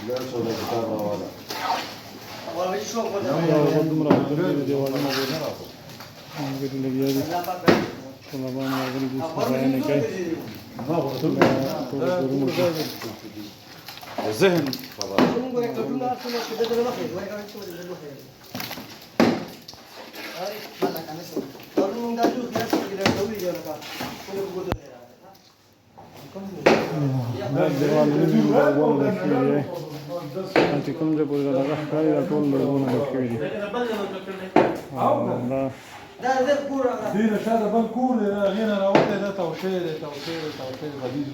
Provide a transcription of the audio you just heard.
لا شو ده كتاب ولا والله شو دومره د دیوالونو ملګري لګیا دي طلبان راغلي دي صفایانې کوي ذهن خبر دا دیوال لرغونی شوی دی چې کوم ځای پورې دغه ښکاري دا ټول لرغونی شوي دي دینه شاته بل کور دی هغې نه راوتی دا توشی دی غلیظ